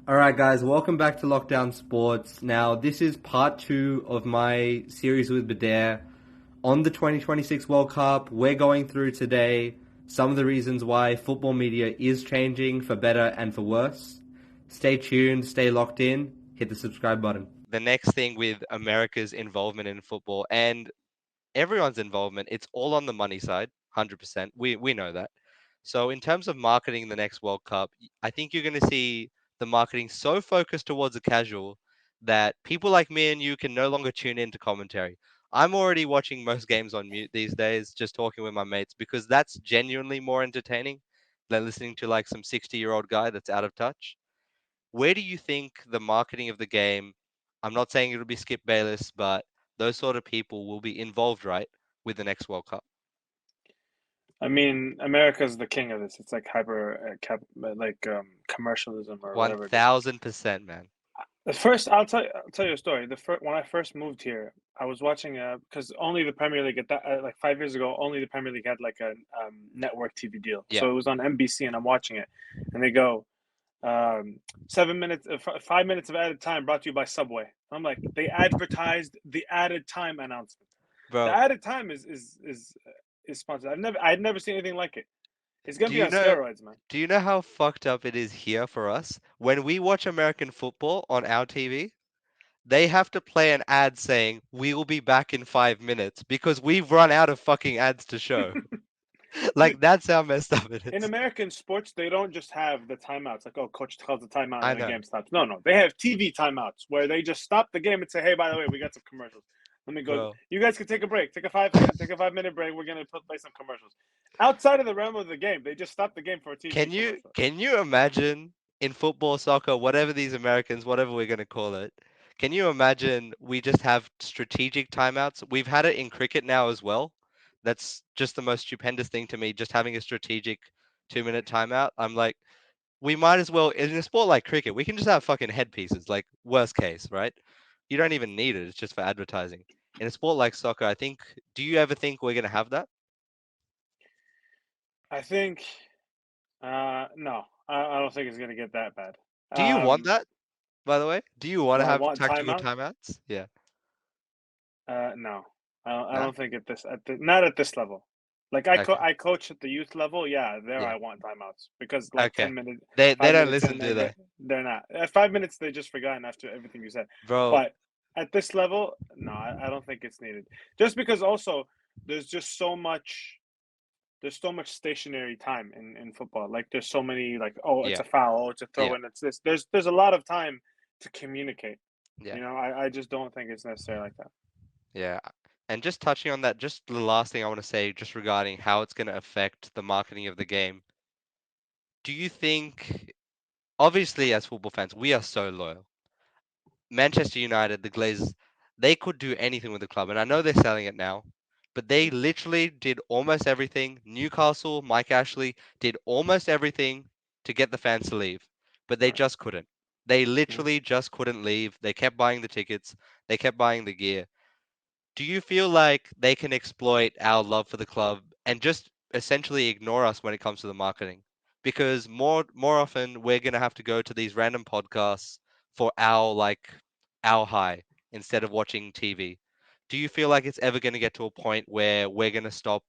All right, guys, welcome back to Lockdown Sports. Now, this is part two of my series with Bdair on the 2026 World Cup. We're going through today some of the reasons why football media is changing for better and for worse. Stay tuned, stay locked in, hit the subscribe button. The next thing with America's involvement in football and everyone's involvement, it's all on the money side, 100%. We know that. So in terms of marketing the next World Cup, I think you're going to see the marketing so focused towards the casual that people like me and you can no longer tune into commentary. I'm already watching most games on mute these days, just talking with my mates because that's genuinely more entertaining than listening to like some 60-year-old guy that's out of touch. Where do you think the marketing of the game, I'm not saying it'll be Skip Bayless, but those sort of people will be involved, right, with the next World Cup? I mean, America's the king of this. It's like commercialism or One whatever it is. thousand percent, man. The first, I'll tell you a story. When I first moved here, I was watching because only the Premier League at that like 5 years ago, only the Premier League had like a network TV deal. Yeah. So it was on NBC, and I'm watching it, and they go 7 minutes, 5 minutes of added time brought to you by Subway. I'm like, they advertised the added time announcement. The Bro, added time is sponsored. I'd never seen anything like it. It's gonna do be you on know steroids, man. do you know how fucked up it is here for us? When we watch American football on our TV, they have to play an ad saying, "We'll be back in 5 minutes" because we've run out of fucking ads to show. Like that's how messed up it In is. American sports, they don't just have the timeouts, like, oh, coach calls the timeout and I then the know. game stops. No, no. They have TV timeouts where they just stop the game and say, hey, by the way, we got some commercials. Let me go. Bro. You guys can take a break. Take a 5 minute break. We're gonna play some commercials. Outside of the realm of the game, they just stop the game for a TV Can you commercial. can you imagine in football, soccer, whatever these Americans, whatever we're gonna call it, can you imagine we just have strategic timeouts? We've had it in cricket now as well. That's just the most stupendous thing to me, just having a strategic 2-minute timeout. I'm like, we might as well in a sport like cricket, we can just have fucking headpieces, like worst case, right? You don't even need it, it's just for advertising. In a sport like soccer, I think do you ever think we're gonna have that? I think, no, I don't think it's gonna get that bad. Do you want Um, that, by the way? Do you want do to I have want tactical timeouts? timeouts? Yeah. No, I Nah. don't think not at this level. Like Okay. I coach at the youth level. Yeah, there Yeah. I want timeouts because like Okay. 10 minutes, They five don't minutes listen, in, do they? they're not. At 5 minutes, they just forgotten after everything you said. Bro, But at this level, no, I don't think it's needed. Just because also there's just so much. There's so much stationary time in football. Like there's so many like, oh, it's yeah. a foul, oh, it's a throw Yeah. in, it's this. There's a lot of time to communicate. Yeah. I just don't think it's necessary like that. Yeah. And just touching on that, just the last thing I want to say just regarding how it's going to affect the marketing of the game. Do you think obviously as football fans, we are so loyal. Manchester United, the Glazers, they could do anything with the club, and I know they're selling it now, but they literally did almost everything. Newcastle, Mike Ashley did almost everything to get the fans to leave, but they Right. just couldn't. They Mhm. literally just couldn't leave. They kept buying the tickets, they kept buying the gear. Do you feel like they can exploit our love for the club and just essentially ignore us when it comes to the marketing? Because more often we're gonna have to go to these random podcasts for our high instead of watching TV. Do you feel like it's ever gonna get to a point where we're gonna stop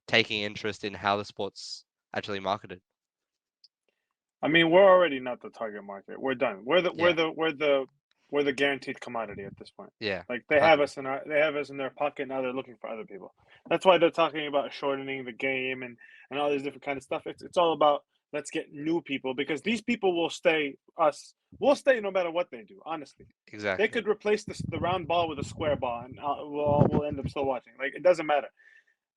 taking interest in how the sport's actually marketed? I mean, we're already not the target market. We're done. Yeah, We're the guaranteed commodity at this point. yeah, Like 100%. they have us in their pocket. Now they're looking for other people. That's why they're talking about shortening the game and all this different kind of stuff. It's all about let's get new people because these people will stay us. We'll stay no matter what they do. Honestly, they Exactly. could replace the round ball with a square ball, and we'll end up still watching. Like it doesn't matter.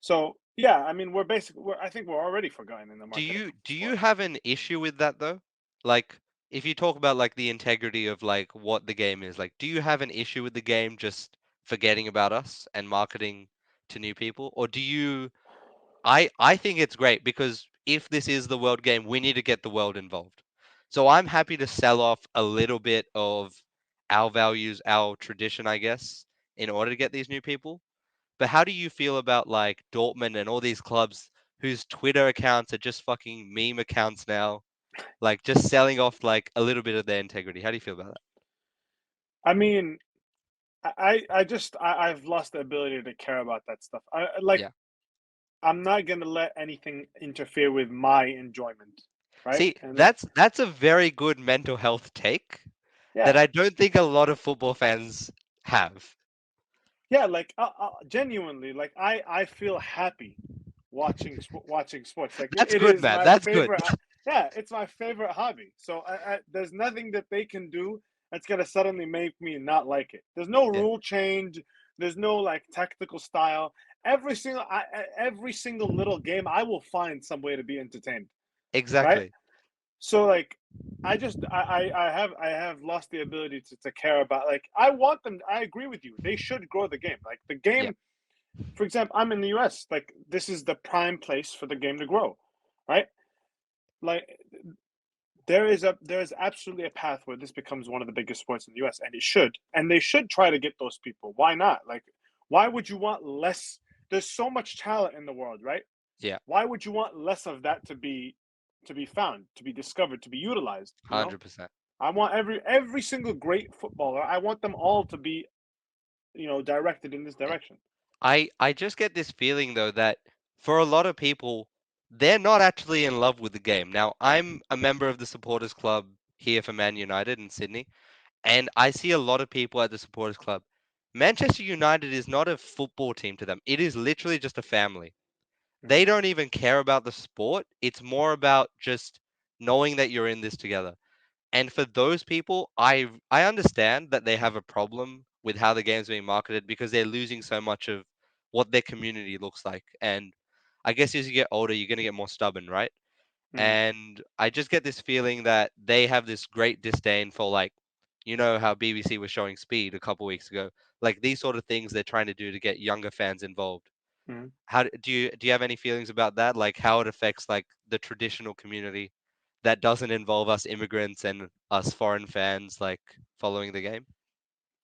So yeah, I mean, I think we're already forgotten in the Do marketing you of the do you sport. have an issue with that though? Like if you talk about like the integrity of like what the game is, like do you have an issue with the game just forgetting about us and marketing to new people? Or do you I think it's great because if this is the world game, we need to get the world involved. So I'm happy to sell off a little bit of our values, our tradition, I guess, in order to get these new people. But how do you feel about like Dortmund and all these clubs whose Twitter accounts are just fucking meme accounts now? like just selling off like a little bit of their integrity. How do you feel about that? I mean, I've lost the ability to care about that stuff. Like Yeah. I'm not gonna let anything interfere with my enjoyment, right? See, And that's a very good mental health take that yeah, I don't think a lot of football fans have. yeah, like genuinely, like I feel happy watching sports. Like That's it good, is man. my That's good. favorite. Yeah, it's my favorite hobby. So there's nothing that they can do that's gonna suddenly make me not like it. There's no Yeah, rule change. There's no like tactical style. Every single little game, I will find some way to be entertained. Right. exactly. So like I have lost the ability to care about, like, I want them. I agree with you. They should grow the game. Like the Yeah, game, for example, I'm in the US. Like this is the prime place for the game to grow, right? Like there is absolutely a path where this becomes one of the biggest sports in the US, and it should. And they should try to get those people. Why not? Like why would you want less? There's so much talent in the world, right? yeah, Why would you want less of that to be found, to be discovered, to be utilized, you know? 100%. I want every single great footballer. I want them all to be, directed in this Yeah. direction. I just get this feeling though that for a lot of people, they're not actually in love with the game. Now, I'm a member of the supporters club here for Man United in Sydney, and I see a lot of people at the supporters club. Manchester United is not a football team to them. It is literally just a family. They Mm, don't even care about the sport. It's more about just knowing that you're in this together. And for those people, I understand that they have a problem with how the game's being marketed because they're losing so much of what their community looks like. And I guess as you get older, you're gonna get more stubborn, right? mm. And I just get this feeling that they have this great disdain for like, you know how BBC was showing Speed a couple weeks ago, like these sort of things they're trying to do to get younger fans involved. Mm. Do you have any feelings about that? Like how it affects like the traditional community that doesn't involve us immigrants and us foreign fans like following the game?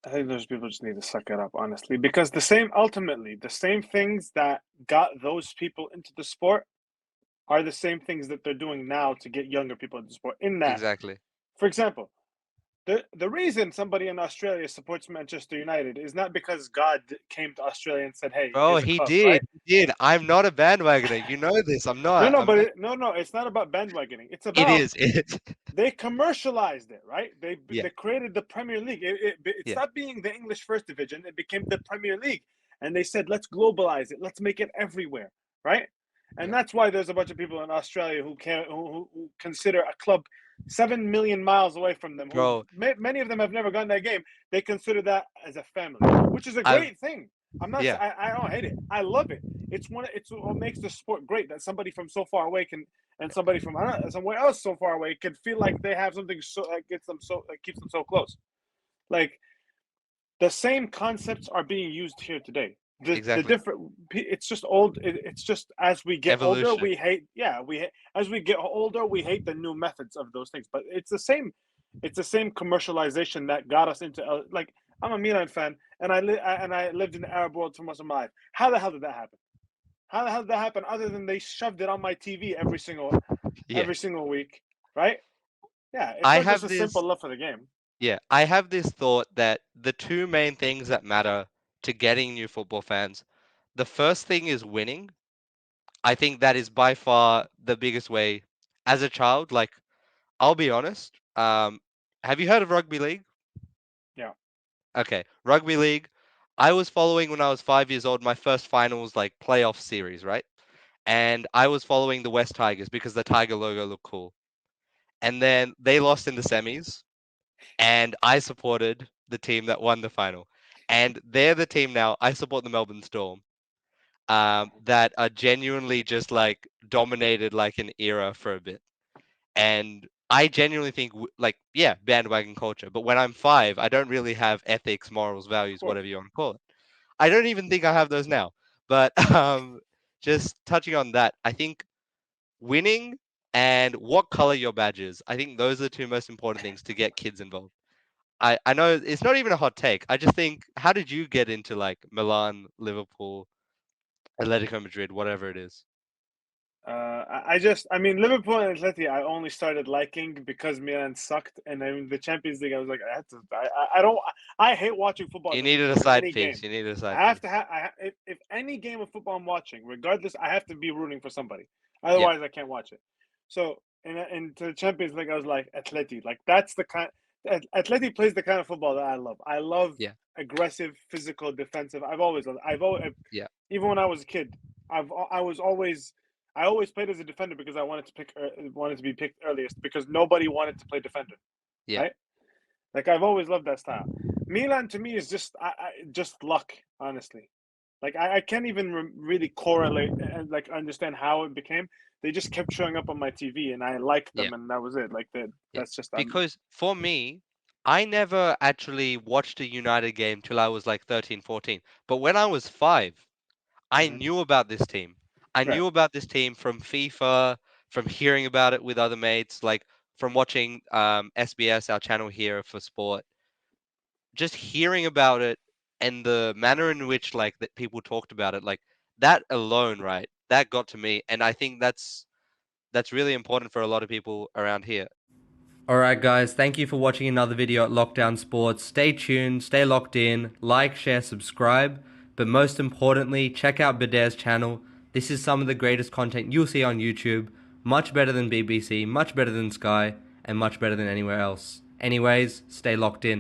I think those people just need to suck it up, honestly, because ultimately, the same things that got those people into the sport are the same things that they're doing now to get younger people into the sport. In that, Exactly. for example, the reason somebody in Australia supports Manchester United is not because God came to Australia and said, "Hey, Bro, here's a he club," right? did. He did. I'm not a bandwagoner. You know this. I'm No, not. no, I'm but not. no, it's not about bandwagoning. It's It about is. It. they commercialized it, right? Yeah. They created the Premier League. It Yeah. stopped being the English First Division. It became the Premier League, and they said, "Let's globalize it. Let's make it everywhere," right? And Yeah. that's why there's a bunch of people in Australia who consider a club 7 million miles away from them, who Bro, many of them have never gone to that game. They consider that as a family, which is a I've great thing. I'm not. yeah. I don't hate it. I love it. It's what makes the sport great, that somebody from so far away can, and somebody from somewhere else so far away could feel like they have something so that gets them so that keeps them so close. Like the same concepts are being used here today. The Exactly. different, it's just old. It's just as we get older, Evolution. we hate. Yeah, as we get older, we hate the new methods of those things. But it's the same. It's the same commercialization that got us into, like, I'm a Milan fan, and I lived in the Arab world for most of my life. How the hell did that happen? How the hell did that happen? Other than they shoved it on my TV Yeah. every single week, right? Yeah, it's I not just have a this simple love for the game. yeah, I have this thought that the two main things that matter to getting new football fans, the first thing is winning. I think that is by far the biggest way. As a child, like I'll be honest, have you heard of rugby league? Yeah. Okay, rugby league. I was following when I was 5 years old. My first finals like playoff series, right? And I was following the West Tigers because the tiger logo looked cool. And then they lost in the semis, and I supported the team that won the final. And they're the team now. I support the Melbourne Storm, that are genuinely just like dominated like an era for a bit. And I genuinely think, like, yeah, bandwagon culture. But when I'm five, I don't really have ethics, morals, Of values, course. whatever you want to call it. I don't even think I have those now. But just touching on that, I think winning and what color your badge is, I think those are the two most important things to get kids involved. I know it's not even a hot take. I just think, how did you get into like Milan, Liverpool, Atletico Madrid, whatever it is? I mean, Liverpool and Atleti, I only started liking because Milan sucked, and then the Champions League, I was like, I had to. I don't. I hate watching football. You Just needed a for side any piece. game. You needed a I side have to piece. have. If any game of football I'm watching, regardless, I have to be rooting for somebody. Yeah. Otherwise, I can't watch it. So, in to the Champions League, I was like Atleti. Like that's the kind. Atleti plays the kind of football that I love. I love Yeah. aggressive, physical, defensive. I've always loved. I've always. Yeah. Even when I was a kid, I was always. I always played as a defender because I wanted to be picked earliest because nobody wanted to play defender, Yeah. right? Like I've always loved that style. Milan to me is just just luck, honestly. Like I can't even really correlate and like understand how it became. They just kept showing up on my TV and I liked Yeah. them and that was it. Like Yeah. that's just Because for me, I never actually watched a United game till I was like 13, 14. But when I was 5, I Mhm. knew about this team. I Right. knew about this team from FIFA, from hearing about it with other mates, like from watching SBS, our channel here for sport. Just hearing about it and the manner in which like that people talked about it, like that alone, right? That got to me, and I think that's really important for a lot of people around here. Alright guys, thank you for watching another video at Lockdown Sports. Stay tuned, stay locked in, like, share, subscribe, but most importantly, check out Bdair's channel. This is some of the greatest content you'll see on YouTube. Much better than BBC, much better than Sky, and much better than anywhere else. Anyways, stay locked in.